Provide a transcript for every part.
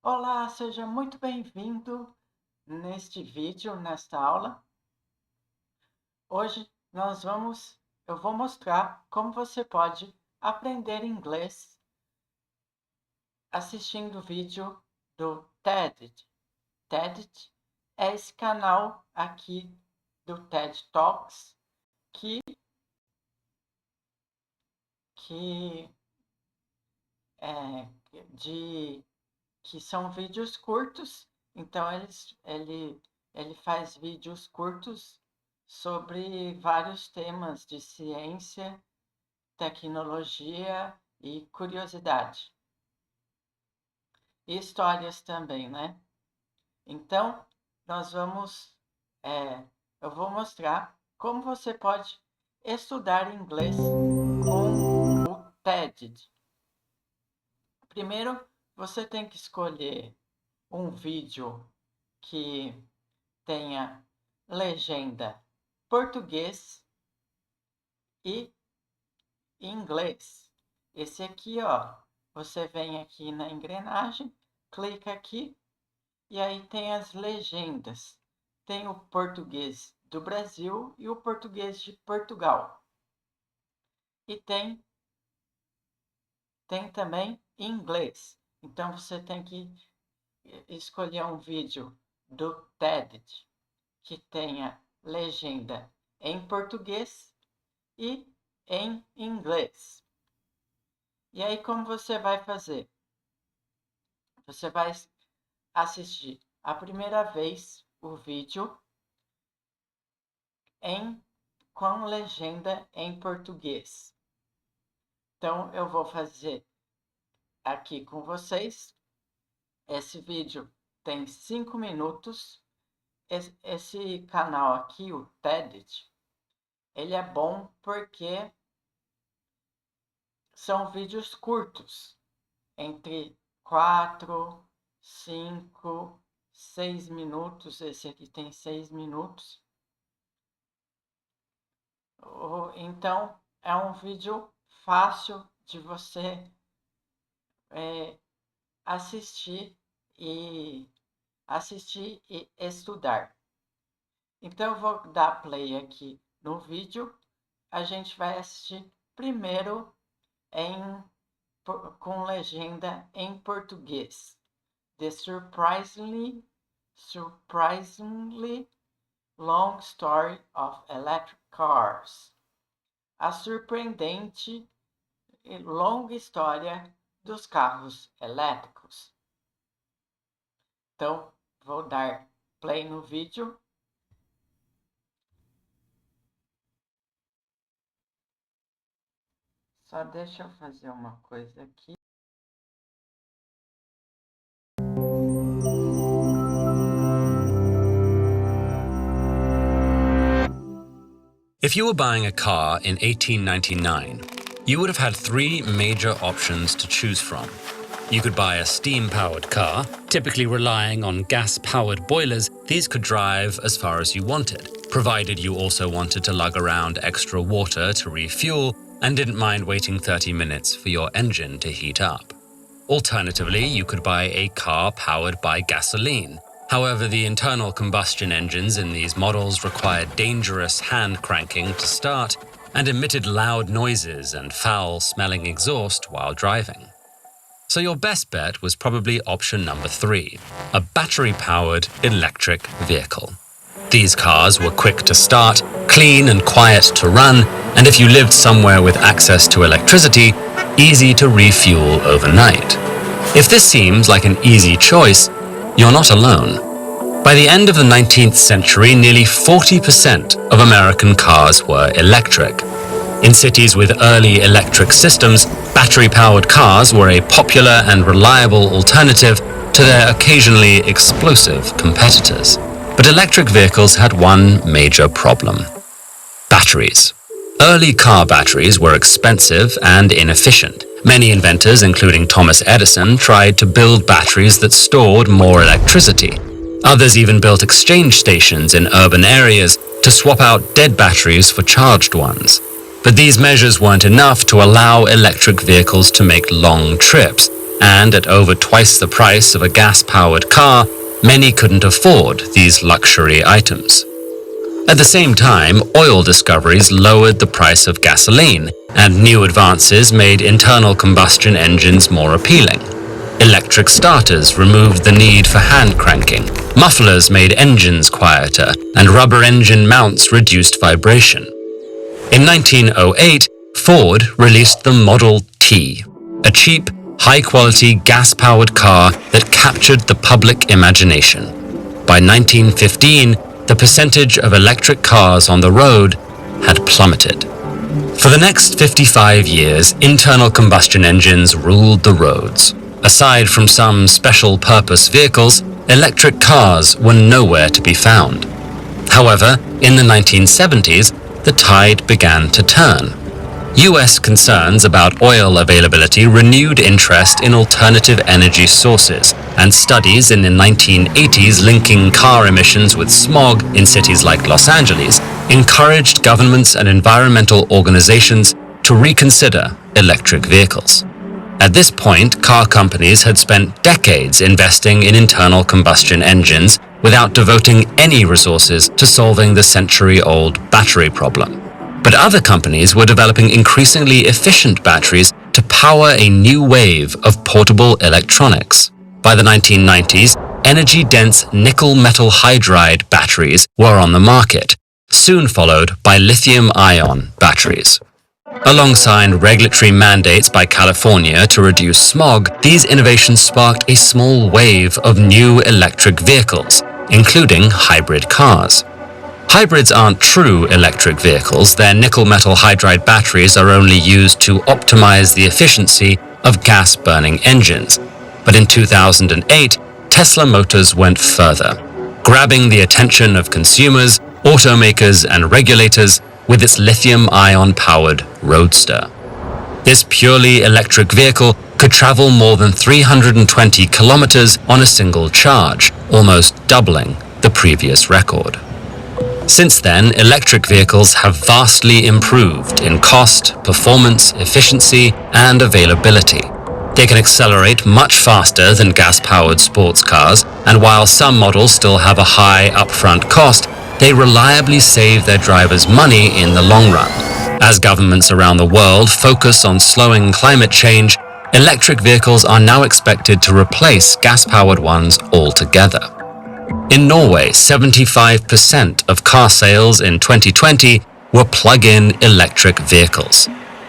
Olá, seja muito bem-vindo neste vídeo, nesta aula. Hoje eu vou mostrar como você pode aprender inglês assistindo o vídeo do TED. TED é esse canal aqui do TED Talks que são vídeos curtos. Então ele faz vídeos curtos sobre vários temas de ciência, tecnologia e curiosidade. E histórias também, né? Então, eu vou mostrar como você pode estudar inglês com o TED. Primeiro, você tem que escolher um vídeo que tenha legenda português e inglês. Esse aqui, ó, você vem aqui na engrenagem, clica aqui e aí tem as legendas. Tem o português do Brasil e o português de Portugal. E tem também inglês. Então você tem que escolher um vídeo do TED que tenha legenda em português e em inglês. E aí, como você vai fazer? Você vai assistir a primeira vez o vídeo com legenda em português. Então, eu vou fazer aqui com vocês. Esse vídeo tem 5 minutos. Esse canal aqui, o TED, ele é bom porque são vídeos curtos, entre 4, 5, 6 minutos. Esse aqui tem 6 minutos. Então, é um vídeo fácil de você assistir e estudar. Então, eu vou dar play aqui no vídeo. A gente vai assistir primeiro com legenda em português. The surprisingly long story of electric cars. A surpreendente e longa história dos carros elétricos. Então, vou dar play no vídeo. Só deixa eu fazer uma coisa aqui. If you were buying a car in 1899, you would have had 3 major options to choose from. You could buy a steam-powered car, typically relying on gas-powered boilers. These could drive as far as you wanted, provided you also wanted to lug around extra water to refuel and didn't mind waiting 30 minutes for your engine to heat up. Alternatively, you could buy a car powered by gasoline. However, the internal combustion engines in these models required dangerous hand cranking to start and emitted loud noises and foul-smelling exhaust while driving. So your best bet was probably option number 3, a battery-powered electric vehicle. These cars were quick to start, clean and quiet to run, and if you lived somewhere with access to electricity, easy to refuel overnight. If this seems like an easy choice, you're not alone. By the end of the 19th century, nearly 40% of American cars were electric. In cities with early electric systems, battery-powered cars were a popular and reliable alternative to their occasionally explosive competitors. But electric vehicles had one major problem: batteries. Early car batteries were expensive and inefficient. Many inventors, including Thomas Edison, tried to build batteries that stored more electricity. Others even built exchange stations in urban areas to swap out dead batteries for charged ones. But these measures weren't enough to allow electric vehicles to make long trips, and at over twice the price of a gas-powered car, many couldn't afford these luxury items. At the same time, oil discoveries lowered the price of gasoline, and new advances made internal combustion engines more appealing. Electric starters removed the need for hand cranking, mufflers made engines quieter, and rubber engine mounts reduced vibration. In 1908, Ford released the Model T, a cheap, high-quality gas-powered car that captured the public imagination. By 1915, the percentage of electric cars on the road had plummeted. For the next 55 years, internal combustion engines ruled the roads. Aside from some special-purpose vehicles, electric cars were nowhere to be found. However, in the 1970s, the tide began to turn. US concerns about oil availability renewed interest in alternative energy sources, and studies in the 1980s linking car emissions with smog in cities like Los Angeles encouraged governments and environmental organizations to reconsider electric vehicles. At this point, car companies had spent decades investing in internal combustion engines without devoting any resources to solving the century-old battery problem. But other companies were developing increasingly efficient batteries to power a new wave of portable electronics. By the 1990s, energy-dense nickel metal hydride batteries were on the market, soon followed by lithium-ion batteries. Alongside regulatory mandates by California to reduce smog, these innovations sparked a small wave of new electric vehicles, including hybrid cars. Hybrids aren't true electric vehicles. Their nickel-metal hydride batteries are only used to optimize the efficiency of gas-burning engines. But in 2008, Tesla Motors went further, grabbing the attention of consumers, automakers, and regulators with its lithium-ion-powered Roadster. This purely electric vehicle could travel more than 320 kilometers on a single charge, almost doubling the previous record. Since then, electric vehicles have vastly improved in cost, performance, efficiency, and availability. They can accelerate much faster than gas-powered sports cars, and while some models still have a high upfront cost, they reliably save their drivers money in the long run. As governments around the world focus on slowing climate change, electric vehicles are now expected to replace gas-powered ones altogether. In Norway, 75% of car sales in 2020 were plug-in electric vehicles.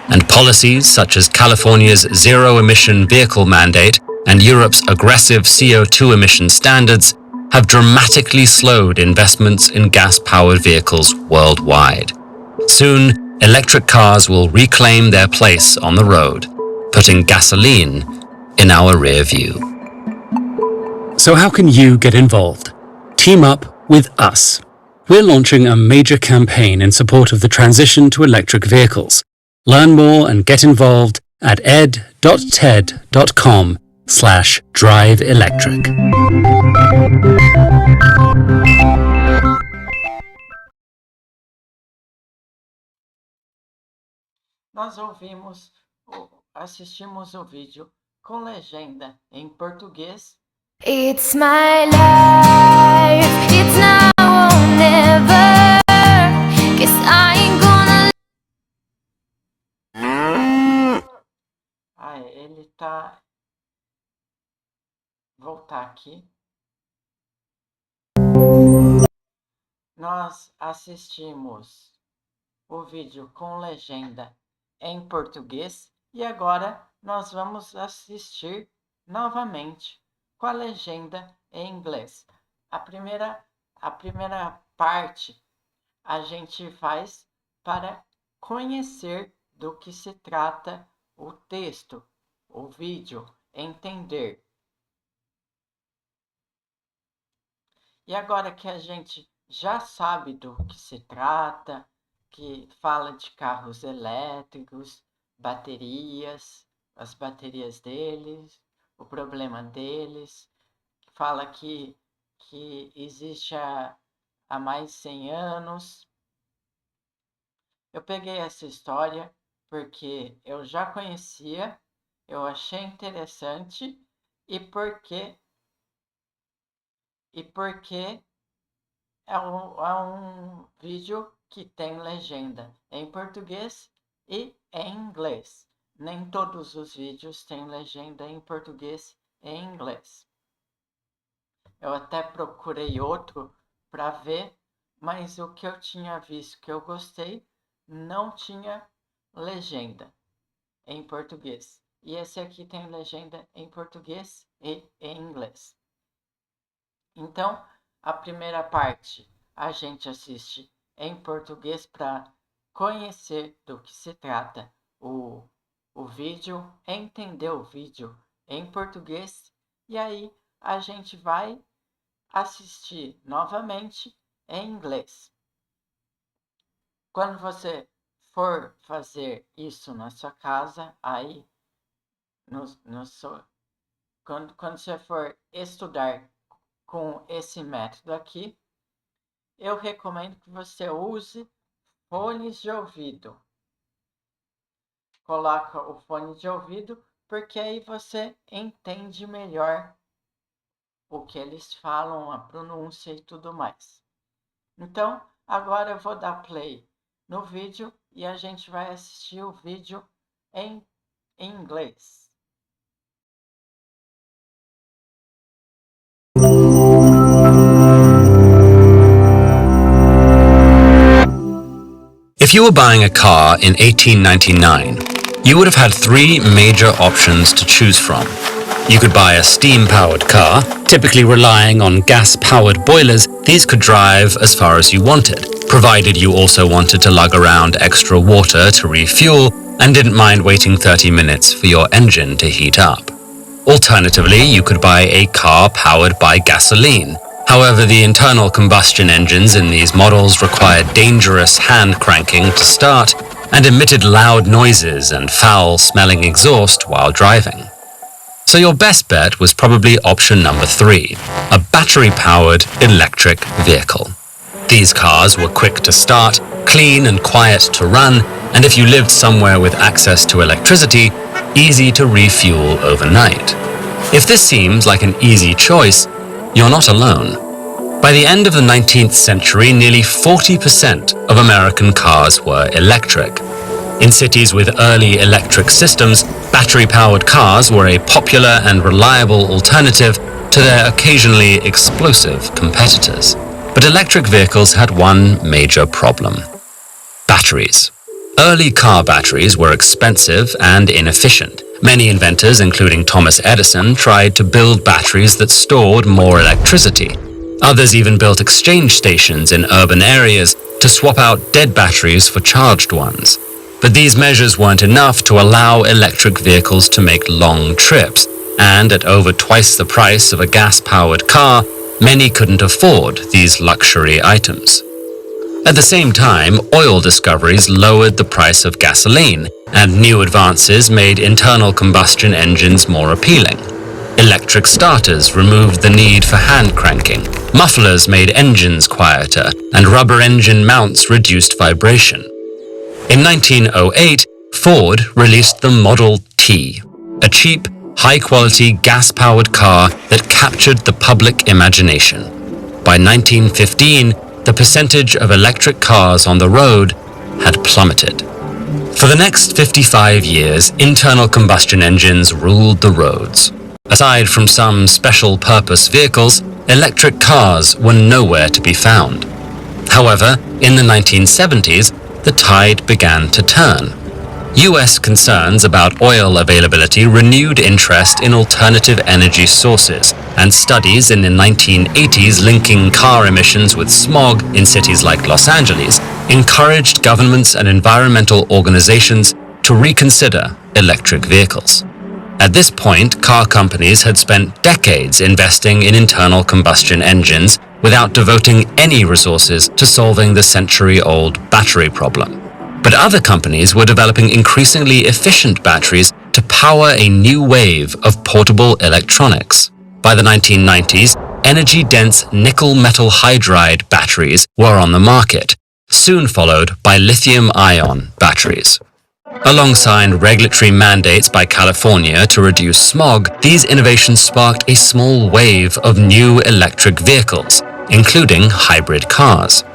And policies such as California's zero-emission vehicle mandate and Europe's aggressive CO2 emission standards have dramatically slowed investments in gas-powered vehicles worldwide. Soon, electric cars will reclaim their place on the road, putting gasoline in our rear view. So how can you get involved? Team up with us. We're launching a major campaign in support of the transition to electric vehicles. Learn more and get involved at ed.ted.com/driveelectric. Nós assistimos o vídeo com legenda em português. It's my life, it's now or never, 'cause I ain't gonna. Ele tá... Voltar aqui. Nós assistimos o vídeo com legenda em português e agora nós vamos assistir novamente com a legenda em inglês. A primeira parte a gente faz para conhecer do que se trata o texto, o vídeo, entender. E agora que a gente já sabe do que se trata, que fala de carros elétricos, baterias, as baterias deles, o problema deles, fala que existe há mais de 100 anos. Eu peguei essa história porque eu já conhecia eu achei interessante e porque é um vídeo que tem legenda em português e em inglês. Nem todos os vídeos têm legenda em português e em inglês. Eu até procurei outro para ver, mas o que eu tinha visto que eu gostei não tinha legenda em português. E esse aqui tem legenda em português e em inglês. Então, a primeira parte a gente assiste em português para conhecer do que se trata o vídeo, entender o vídeo em português, e aí a gente vai assistir novamente em inglês. Quando você for fazer isso na sua casa, aí quando você for estudar com esse método aqui, eu recomendo que você use fones de ouvido. Coloca o fone de ouvido, porque aí você entende melhor o que eles falam, a pronúncia e tudo mais. Então, agora eu vou dar play no vídeo e a gente vai assistir o vídeo em inglês. If you were buying a car in 1899, you would have had three major options to choose from. You could buy a steam-powered car, Typically relying on gas-powered boilers, these could drive as far as you wanted, provided you also wanted to lug around extra water to refuel and didn't mind waiting 30 minutes for your engine to heat up. Alternatively, you could buy a car powered by gasoline. However, the internal combustion engines in these models required dangerous hand cranking to start and emitted loud noises and foul-smelling exhaust while driving. So your best bet was probably option number 3, a battery-powered electric vehicle. These cars were quick to start, clean and quiet to run, and if you lived somewhere with access to electricity, easy to refuel overnight. If this seems like an easy choice, you're not alone. By the end of the 19th century, nearly 40% of American cars were electric. In cities with early electric systems, battery-powered cars were a popular and reliable alternative to their occasionally explosive competitors. But electric vehicles had one major problem: batteries. Early car batteries were expensive and inefficient. Many inventors, including Thomas Edison, tried to build batteries that stored more electricity. Others even built exchange stations in urban areas to swap out dead batteries for charged ones. But these measures weren't enough to allow electric vehicles to make long trips, and at over twice the price of a gas-powered car, many couldn't afford these luxury items. At the same time, oil discoveries lowered the price of gasoline, and new advances made internal combustion engines more appealing. Electric starters removed the need for hand cranking, mufflers made engines quieter, and rubber engine mounts reduced vibration. In 1908, Ford released the Model T, a cheap, high-quality gas-powered car that captured the public imagination. By 1915, the percentage of electric cars on the road had plummeted. For the next 55 years, internal combustion engines ruled the roads. Aside from some special-purpose vehicles, electric cars were nowhere to be found. However, in the 1970s, the tide began to turn. US concerns about oil availability renewed interest in alternative energy sources, and studies in the 1980s linking car emissions with smog in cities like Los Angeles encouraged governments and environmental organizations to reconsider electric vehicles. At this point, car companies had spent decades investing in internal combustion engines without devoting any resources to solving the century-old battery problem. But other companies were developing increasingly efficient batteries to power a new wave of portable electronics. By the 1990s, energy-dense nickel metal hydride batteries were on the market, soon followed by lithium-ion batteries. Alongside regulatory mandates by California to reduce smog, these innovations sparked a small wave of new electric vehicles, including hybrid cars.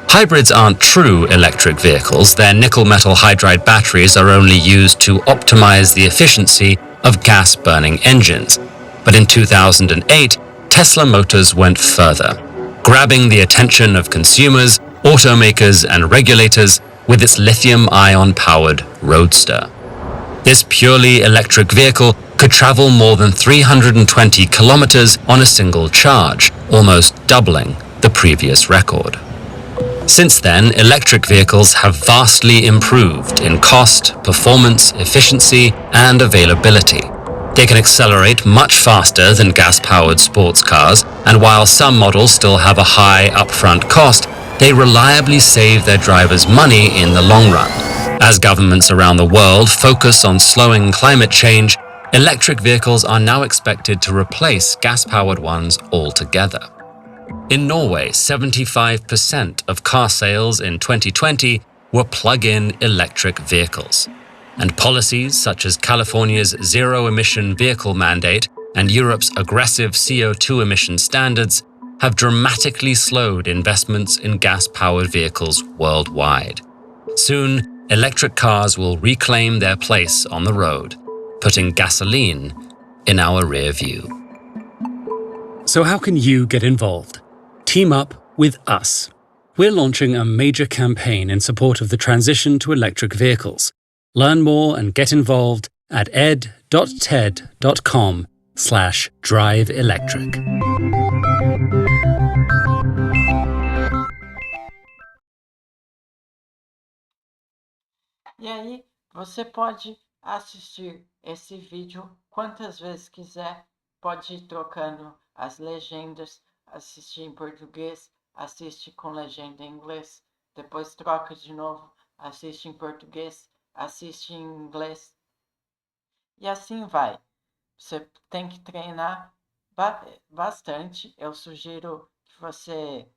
Hybrids aren't true electric vehicles. Their nickel-metal hydride batteries are only used to optimize the efficiency of gas-burning engines. But in 2008, Tesla Motors went further, grabbing the attention of consumers, automakers, and regulators with its lithium-ion-powered Roadster. This purely electric vehicle could travel more than 320 kilometers on a single charge, almost doubling the previous record. Since then, electric vehicles have vastly improved in cost, performance, efficiency, and availability. They can accelerate much faster than gas-powered sports cars, and while some models still have a high upfront cost, they reliably save their drivers money in the long run. As governments around the world focus on slowing climate change, electric vehicles are now expected to replace gas-powered ones altogether. In Norway, 75% of car sales in 2020 were plug-in electric vehicles. And policies such as California's zero-emission vehicle mandate and Europe's aggressive CO2 emission standards have dramatically slowed investments in gas-powered vehicles worldwide. Soon, electric cars will reclaim their place on the road, putting gasoline in our rear view. So how can you get involved? Team up with us. We're launching a major campaign in support of the transition to electric vehicles. Learn more and get involved at ed.ted.com/driveelectric. E aí, você pode assistir esse vídeo quantas vezes quiser, pode ir trocando as legendas, assistir em português, assiste com legenda em inglês, depois troca de novo, assiste em português, assiste em inglês. E assim vai. Você tem que treinar bastante. Eu sugiro que você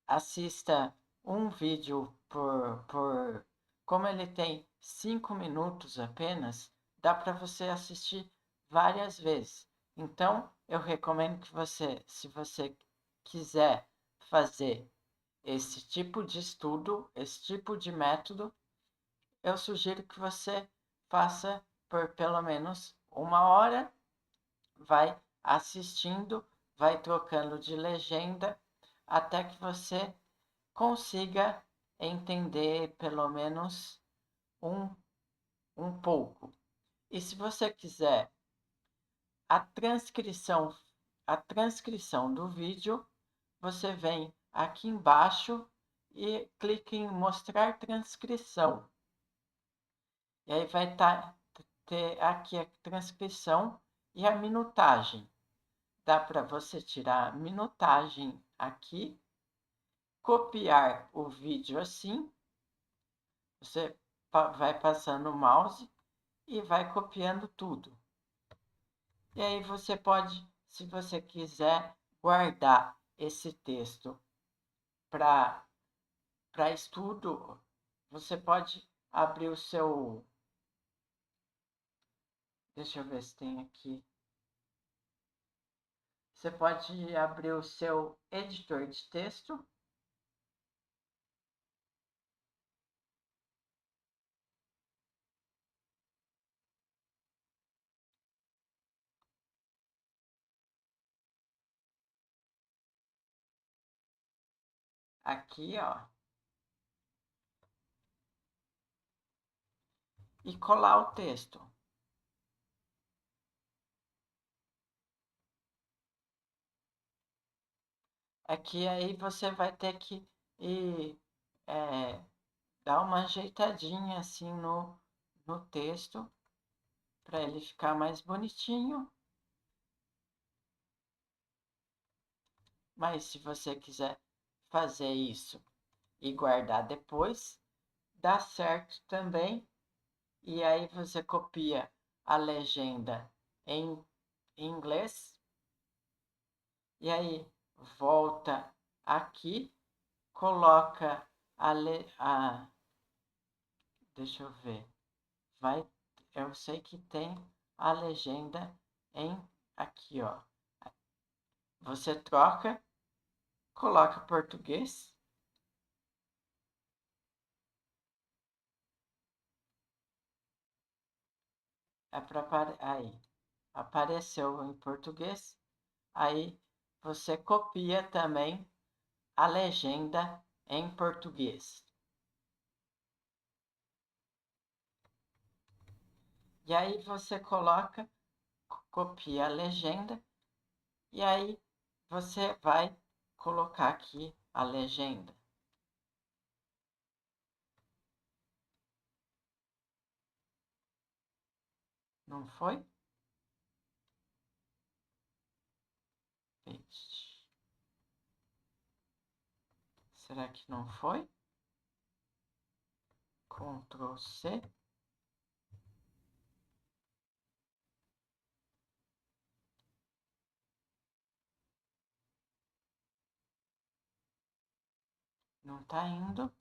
assista um vídeo por... Como ele tem 5 minutos apenas, dá para você assistir várias vezes. Então, eu recomendo que você, se você quiser fazer esse tipo de estudo, esse tipo de método, eu sugiro que você faça por pelo menos 1 hora, vai assistindo, vai trocando de legenda, até que você consiga entender pelo menos um pouco. E se você quiser a transcrição do vídeo, você vem aqui embaixo e clica em mostrar transcrição. E aí vai ter aqui a transcrição e a minutagem. Dá para você tirar a minutagem aqui, copiar o vídeo assim, você vai passando o mouse e vai copiando tudo. E aí você pode, se você quiser, guardar esse texto para estudo, você pode abrir o seu... Deixa eu ver se tem aqui. Você pode abrir o seu editor de texto. Aqui, ó. E colar o texto. Aqui aí você vai ter que ir, dar uma ajeitadinha assim no texto para ele ficar mais bonitinho. Mas se você quiser fazer isso e guardar depois, dá certo também. E aí você copia a legenda em inglês. E aí volta aqui, coloca deixa eu ver. eu sei que tem a legenda aqui, ó. Você troca, coloca português. Aí, apareceu em português. Aí você copia também a legenda em português. E aí você copia a legenda, e aí você vai colocar aqui a legenda. Não foi? Paste. Será que não foi? Ctrl C. Não está indo.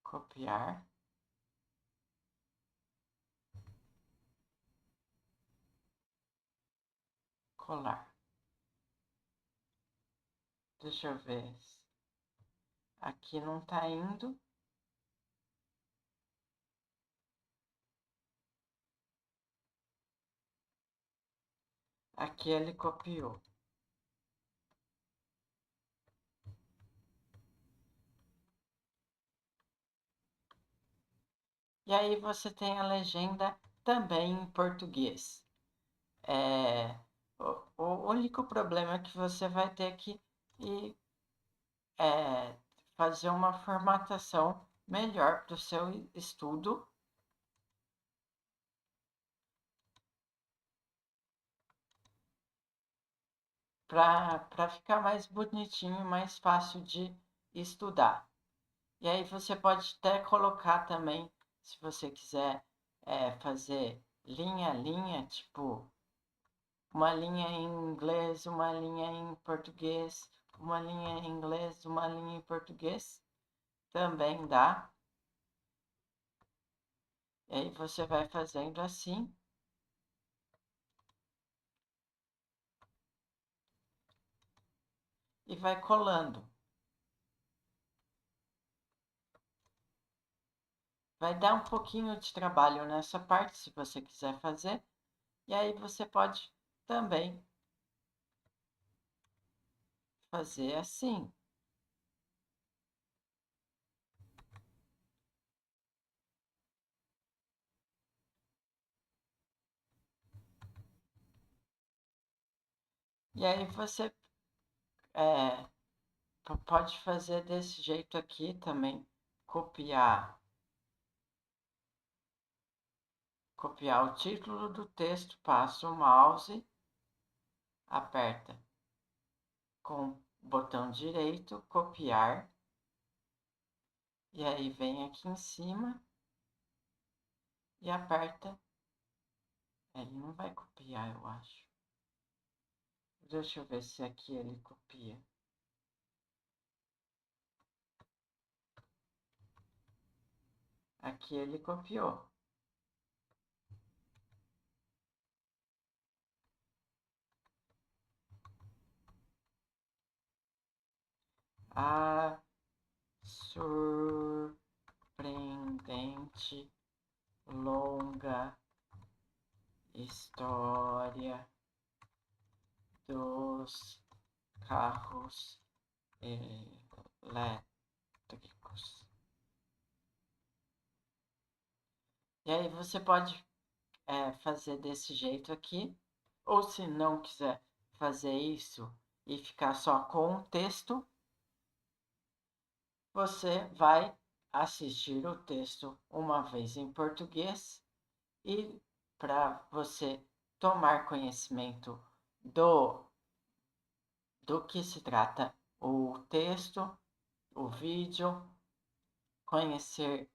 Copiar. Colar. Deixa eu ver. Aqui não está indo. Aqui ele copiou. E aí você tem a legenda também em português. O único problema é que você vai ter que fazer uma formatação melhor para o seu estudo. Para ficar mais bonitinho, mais fácil de estudar. E aí você pode até colocar também, se você quiser fazer linha a linha, tipo uma linha em inglês, uma linha em português, uma linha em inglês, uma linha em português, também dá. E aí você vai fazendo assim. E vai colando. Vai dar um pouquinho de trabalho nessa parte, se você quiser fazer. E aí você pode também fazer assim. E aí você pode fazer desse jeito aqui também. Copiar o título do texto, passa o mouse, aperta com o botão direito, copiar. E aí vem aqui em cima e aperta. Ele não vai copiar, eu acho. Deixa eu ver se aqui ele copia. Aqui ele copiou. A surpreendente longa história dos carros elétricos. E aí você pode fazer desse jeito aqui, ou se não quiser fazer isso e ficar só com o texto, você vai assistir o texto uma vez em português e para você tomar conhecimento do que se trata o texto, o vídeo, conhecer,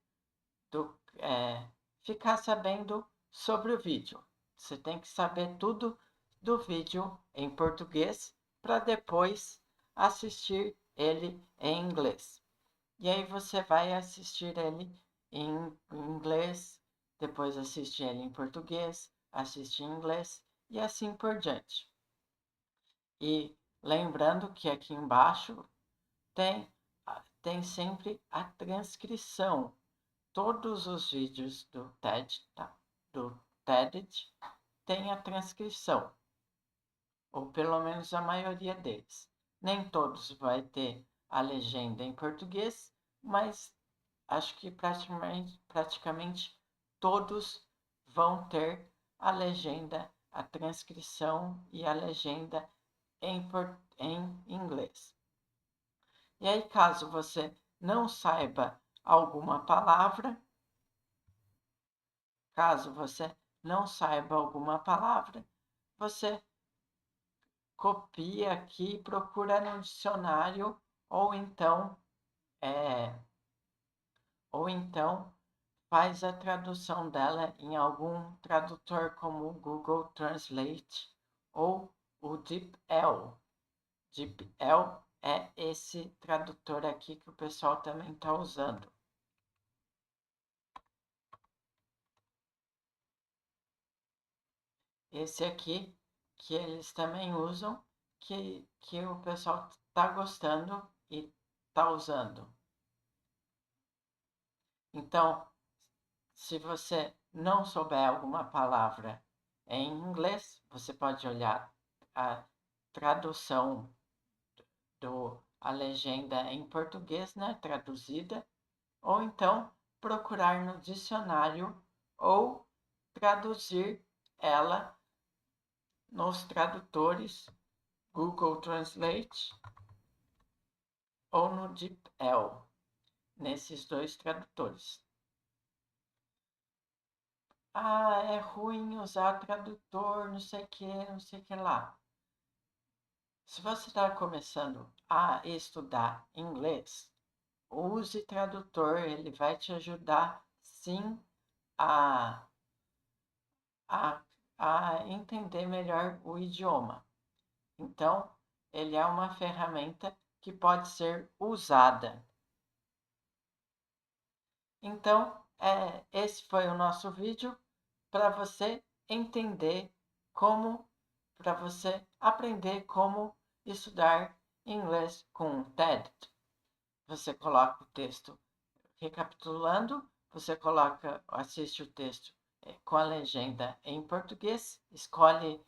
ficar sabendo sobre o vídeo. Você tem que saber tudo do vídeo em português para depois assistir ele em inglês. E aí você vai assistir ele em inglês, depois assiste ele em português, assiste em inglês e assim por diante. E lembrando que aqui embaixo tem sempre a transcrição. Todos os vídeos do TED, tá? Do TED tem a transcrição, ou pelo menos a maioria deles. Nem todos vai ter a legenda em português, mas acho que praticamente todos vão ter a legenda, a transcrição e a legenda em inglês. E aí, caso você não saiba alguma palavra, você copia aqui, procura no dicionário ou então faz a tradução dela em algum tradutor como o Google Translate ou o DeepL. DeepL é esse tradutor aqui que o pessoal também está usando. Esse aqui que eles também usam, que o pessoal está gostando e está usando. Então, se você não souber alguma palavra em inglês, você pode olhar a tradução a legenda em português, né, traduzida, ou então procurar no dicionário ou traduzir ela nos tradutores Google Translate ou no DeepL, nesses dois tradutores. Ah, é ruim usar tradutor, não sei o que lá. Se você está começando a estudar inglês, use tradutor, ele vai te ajudar sim a, a entender melhor o idioma. Então, ele é uma ferramenta que pode ser usada. Então, esse foi o nosso vídeo para você entender para você aprender como estudar inglês com o TED. Você coloca o texto recapitulando, você assiste o texto com a legenda em português, escolhe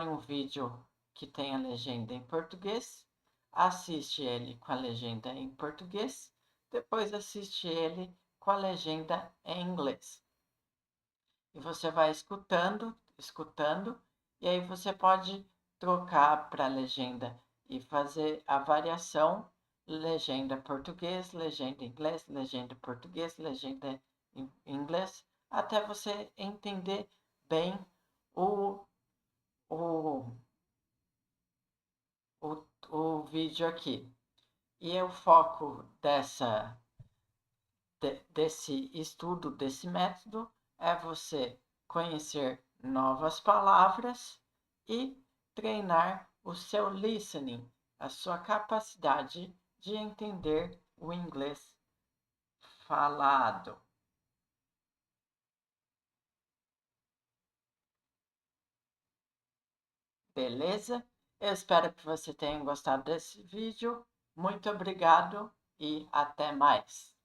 um vídeo que tem a legenda em português, assiste ele com a legenda em português, depois assiste ele com a legenda em inglês. E você vai escutando, e aí você pode trocar para a legenda e fazer a variação, legenda português, legenda inglês, legenda português, legenda em inglês, até você entender bem o vídeo aqui. E o foco desse estudo, desse método, é você conhecer novas palavras e treinar o seu listening, a sua capacidade de entender o inglês falado. Beleza? Eu espero que você tenha gostado desse vídeo. Muito obrigado e até mais.